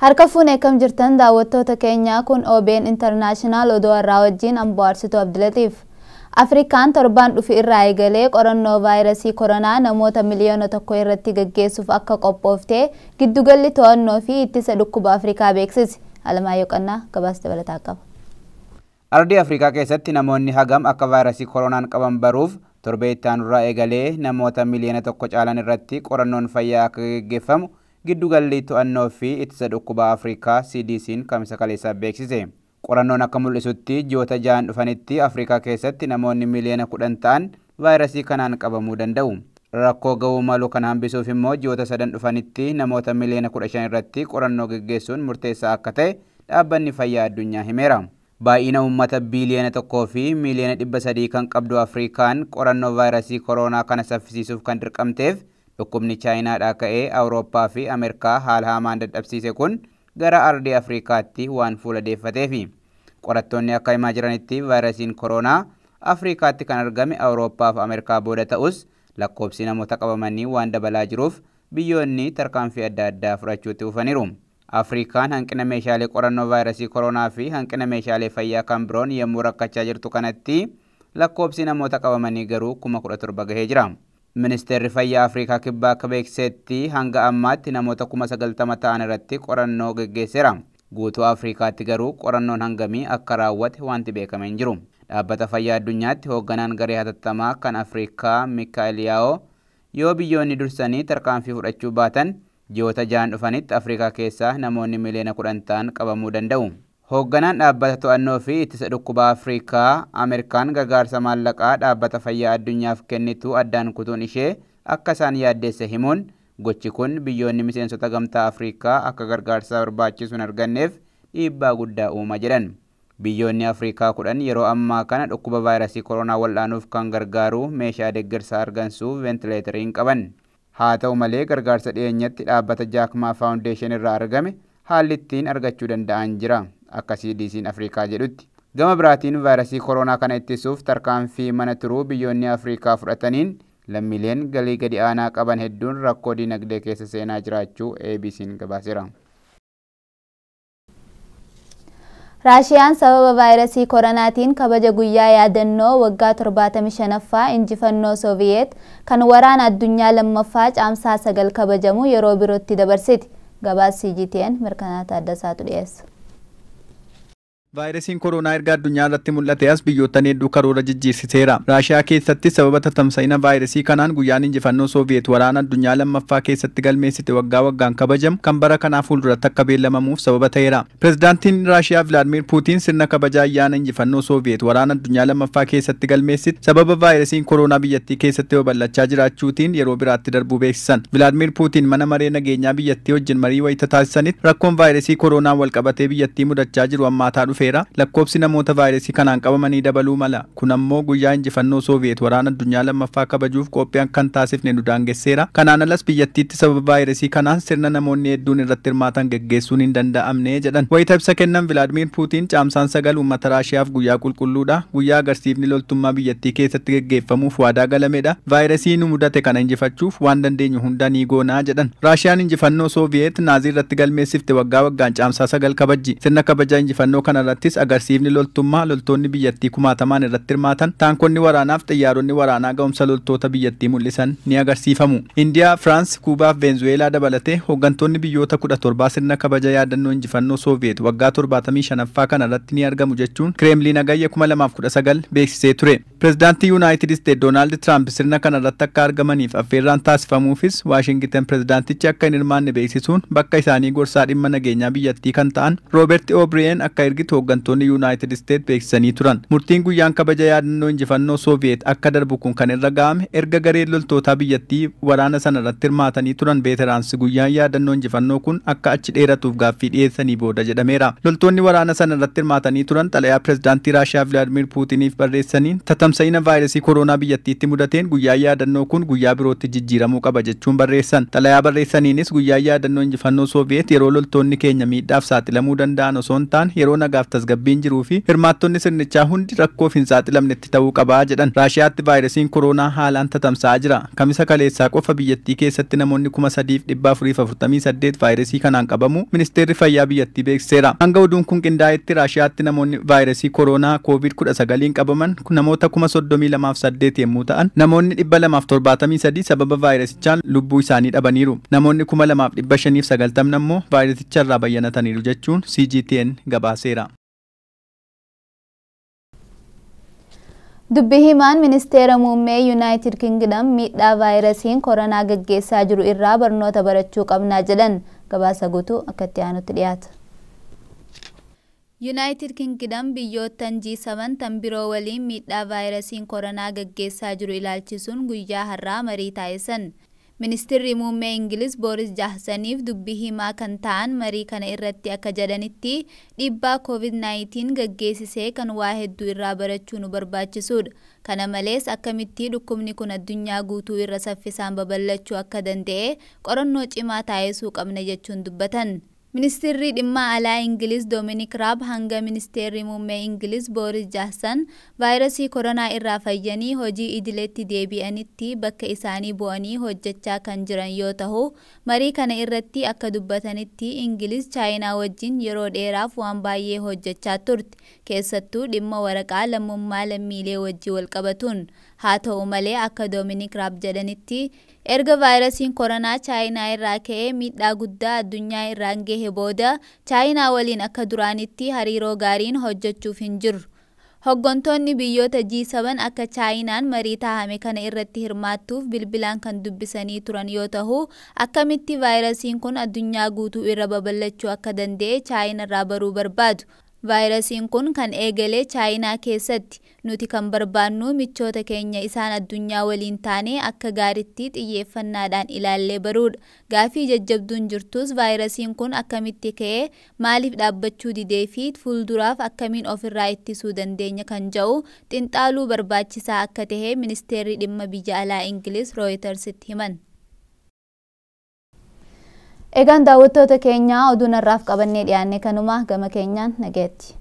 Harka fuunee kam jirtan daawwattoota keenya kun OBN International oduu irraa wajjin amboarsitu Abdilatiif. Afrikaan torbaan dhufi irraa eegalee qorannoo vaayirasii koronaa namoota miliyoona 1 irratti gaggeessuuf akka qophooftee giddugalli to'annoo fi ittisa dhukkuba Afrikaa beeksise. Alamaayyoo Qannaa gabaasa dabalataa qaba. Ardii Afrikaa keessatti namoonni hagam akka vaayirasii koronaan qaban baruuf torbee itti aanurraa eegalee namoota miliyoona 1 caalan irratti qorannoon fayyaa akka gaggeeffamu giddugalli to'annoo fi ittisa dhukkuba Afrikaa CDC'n kamisa kaleessaa beeksise. Qorannoon akka mul'isutti ji'oota 6 dhufanitti Afrikaa keessatti namoonni miliyoona 10 ta'an vaayirasii kanaan qabamuu danda'u. Rakkoo ga'uu malu kan hambisuuf immoo ji'oota 3 dhufanitti namoota miliyoona 15 irratti qorannoo gaggeessuun murteessaa akka ta'e dhaabbanni fayyaa addunyaa himeera. Baay'ina uummata biliyoona 1 fi miliyoona 300 kan qabdu Afrikaan qorannoo vaayirasii koronaa kana saffisiisuuf kan dirqamteef dhukkubni Chaayinaadhaa ka'ee Awurooppaa fi Ameerikaa haala hamaan dadhabsiise kun gara ardii Afrikaatti waan fuuladeeffateefi. Qorattoonni akka himaa jiranitti vaayirasiin koronaa Afrikaatti kan argame Awurooppaa fi Ameerikaa booda ta'us lakkoobsi namoota qabamanii waan dabalaa jiruuf biyyoonni tarkaanfii adda addaa fudhachuutti dhufaniiru. Afrikaan hanqina meeshaalee qorannoo vaayirasii koronaa fi hanqina meeshaalee fayyaa kan biroon yommuu rakkachaa jirtu kanatti lakkoobsi namoota qabamanii garuu 17,000 gahee jira. Ministeerri fayyaa Afrikaa kibbaa akka beeksisetti hanga ammaatti namoota 90,000 ta'an irratti qorannoo gaggeesseera. Guutuu Afrikaatti garuu qorannoon hangamii akka raawwate wanti beekame hin jiru. Dhaabbata fayyaa addunyaatti hoogganaan garee hatattamaa kan Afrikaa Mikaeliyaa'oo yoo biyyoonni dursanii tarkaanfii fudhachuu baatan ji'oota 6 dhufanitti Afrikaa keessaa namoonni miliyoona 10 ta'an qabamuu danda'u. Hoogganaan dhaabbata to'annoo fi ittisa dhukkuba Afrikaa Ameerikaan gargaarsa maallaqaa dhaabbata fayyaa addunyaaf kennitu addaan kutuun ishee akka isaan yaaddeesse himuun gochi kun biyyoonni miseensota gamtaa Afrikaa akka gargaarsa barbaachisu hin arganneef dhiibbaa guddaa uuma jedhan. Biyyoonni Afrikaa 10 yeroo ammaa kana dhukkuba vaayirasii koronaa wal'aanuuf kan gargaaru meeshaa deeggarsaa argansuu ventileetarii hin qaban. Haa ta'u malee gargaarsa dhiyeenyatti dhaabbata Jaakmaa Faawundeeshin irraa argame haalli ittiin argachuu danda'an jira. Akka CDC'n Afrikaa jedhutti. Gama biraatiin vaayirasii koronaa kana ittisuuf tarkaanfii mana turuu biyyoonni Afrikaa fudhataniin lammiileen galii gadi aanaa qaban hedduun rakkoo dinagdee keessa seenaa jiraachuu ABC'n gabaaseera. Raashiyaan sababa vaayirasii koronaatiin kabaja guyyaa yaadannoo waggaa 75ffaa injifannoo Sooviyeet kan waraana addunyaa lammaffaa caamsaa 9 kabajamu yeroo birootti dabarsiti. Gabaasa CGTN mirkanaata addasaatu dhiyeessa. Vaayirasiin koronaa erga addunyaa irratti mul'ate as biyyoottan hedduu karoora jijjiirsiseera. Raashiyaa keessatti sababa tamsa'ina vaayirasii kanaan guyyaan injifannoo Sooviyeet waraana addunyaa lammaffaa keessatti galmeessite waggaa waggaan kabajamu kan bara kanaa fuulduratti akka beellamamuuf sababa ta'eera. Pireezidaantiin Raashiyaa Vilaadimiir Puutiin sirna kabajaa ayyaana injifannoo Sooviyeet waraana addunyaa lammaffaa keessatti galmeessite sababa vaayirasiin koronaa biyyattii keessatti babal'achaa jiraachuutiin yeroo biraatti darbuu beeksisan. Vilaadimiir Puutiin mana maree nageenyaa biyyattii wajjin marii wayita taasisanitti rakkoon vaayirasii koronaa walqabatee biyyattii mudachaa jiru hammaataa dhufe. Lakkoobsi namoota vaayirasii kanaan qabamanii dabaluu mala. Kun ammoo guyyaa injifannoo Sooviyeet waraana addunyaa lammaffaa kabajuuf qophii kan taasifne nu daangesseera. Kanaan alas biyyattiitti sababa vaayirasii kanaan sirna namoonni hedduun irratti hirmaatan gaggeessuun hin danda'amne jedhan. Wayita ibsa kennan Vilaadimiir Puutiin caamsaan 9 uummata Raashiyaaf guyyaa qulqulluudha. Guyyaa agarsiifni loltummaa biyyattii keessatti gaggeeffamuuf waadaa galamedha. Vaayirasii nu mudate kana injifachuuf waan dandeenyu hunda ni goonaa jedhan. Raashiyaan injifannoo Sooviyeet naazii irratti galmeessifte waggaa waggaan caamsaa 9 kabajji. Sirna kabajaa injifannoo kanarrattis agarsiifni loltummaa loltoonni biyyattii kumaatamaan irratti hirmaatan taankonni waraanaaf xiyyaaronni waraanaa ga'umsa loltoota biyyattii mul'isan ni agarsiifamu. Indiyaa, Firaans, Kuubaa fi Veenzuweelaa dabalatee hooggantoonni biyyoota 17 sirna kabaja yaadannoo injifannoo Sooviyeet waggaa 75ffaa kana irratti ni argamu jechuun Kireemliin hagayya 2019 beeksisee ture. Pireezidaantii Yuunaayitid Isteet Doonaald Tiraamp sirna kana irratti akka argamaniif affeerraan taasifamuufis Waashingtan pireezidaantichi akka hin hirmaanne beeksisuun bakka isaanii gorsaa dhimma nageenyaa biyyattii kan ta'an Rooberti O'Brien akka ergitu hooggantoonni Yuunaayitid Isteet beeksisanii turan. Murtiin guyyaan kabaja yaadannoo injifannoo Sooviyeet akka darbu kun kan irra ga'ame erga gareen loltootaa biyyattii waraana sana irratti hirmaatanii turan veeteraansi guyyaan yaadannoo injifannoo kun akka achi dheeratuuf gaaffii dhiyeessanii booda jedhameera. Loltoonni waraana sana irratti hirmaatanii turan xalayaa pireezidaantii Raashiyaa Vilaadimiir Puutiniif barreessaniin tamsa'ina vaayirasii koronaa biyyattiitti mudateen guyyaan yaadannoo kun guyyaa birootti jijjiiramuu qaba jechuun barreessan. Xalayaa barreessaniinis guyyaan yaadannoo injifannoo Sooviyeet yeroo loltoonni keenya miidhaaf saaxilamuu danda'an osoo hin taane yeroo nagaaf tasgabbiin jiruu fi hirmaattonni sirnichaa hundi rakkoof hin saaxilamnetti ta'uu qabaa jedhan. Raashiyaatti vaayirasiin koronaa haalaan tatamsa'aa jira. Kamisa kaleessaa qofa biyyattii keessatti namoonni 3,448 vaayirasii kanaan qabamu ministeerri fayyaa biyyattii beeksiseera. Hanga oduun kun qindaa'etti Raashiyaatti namoonni vaayirasii koronaa COVID-19 qabaman namoota 32,800 yommuu ta'an namoonni 273 sababa vaayirasichaan lubbuu isaanii dhabaniiru. Namoonni 2,590 immoo vaayirasicharraa bayyanataniiru jechuun CGTN gabaaseera. Dubbi himaan ministeera muummee Yuunaayitid Kingdom miidhaa vaayirasiin koronaa gaggeessaa jiru irraa barnoota barachuu qabnaa jedhan. Gabaasa guutuu akka itti aanutti dhiyaata. Yuunaayitid Kingdom biyyoottan G7 tan biroo waliin miidhaa vaayirasiin koronaa gaggeessaa jiru ilaalchisuun guyyaa har'aa marii taasisan. Ministeerri muummee Ingiliz Boris Johnsoniif dubbi himaa kan ta'an marii kana irratti akka jedhanitti dhiibbaa COVID-19 gaggeessisee kan waa hedduu irraa barachuu nu barbaachisudha. Kana malees akkamitti dhukkubni kun addunyaa guutuu irra saffisaan babal'achuu akka danda'e qorannoo cimaa taasisuu qabna jechuun dubbatan. Ministeerri dhimma alaa Ingiliz Dominic Raab hanga ministeerri muummee Ingiliz Boris Johnson vaayirasii koronaa irraa fayyanii hojii idileetti deebi'anitti bakka isaanii bu'anii hojjechaa kan jiran yoo ta'u, marii kana irratti akka dubbatanitti Ingiliz Chaayinaa wajjin yeroo dheeraaf waan baay'ee hojjechaa turte, keessattuu dhimma waraqaa lammummaa lammiilee wajjin wal qabatuun. Haa ta'u malee akka Dominic Raab jedhanitti erga vaayirasiin koronaa Chaayinaa irraa ka'ee miidhaa guddaa addunyaa irraan gahe booda Chaayinaa waliin akka duraanitti hariiroo gaariin hojjechuuf hin jiru. Hoggantoonni biyyoota G7 akka Chaayinaan marii taahame kana irratti hirmaattuuf bilbilaan kan dubbisanii turan yoo ta'u, akkamitti vaayirasiin kun addunyaa guutuu irra babal'achuu akka danda'e Chaayinaarraa baruu barbaadu. Vaayirasiin kun kan eegale Chaayinaa keessatti. Nuti kan barbaannu michoota keenya isaan addunyaa waliin taane akka gaaritti xiyyeeffannaadhaan ilaallee baruudha. Gaafii jajjabduun jirtus vaayirasiin kun akkamitti ka'ee maaliif dhaabbachuu didee fi fuulduraaf akkamiin ofirraa ittisuu dandeenya kan jedhu xinxaaluu barbaachisaa akka ta'e ministeerri dhimma biyya alaa Ingiliz Rooyitersitti himan. Egaan daawwattoota keenya oduun har'aaf qabannee dhiyaanne kanuma gama keenyaan nageetti.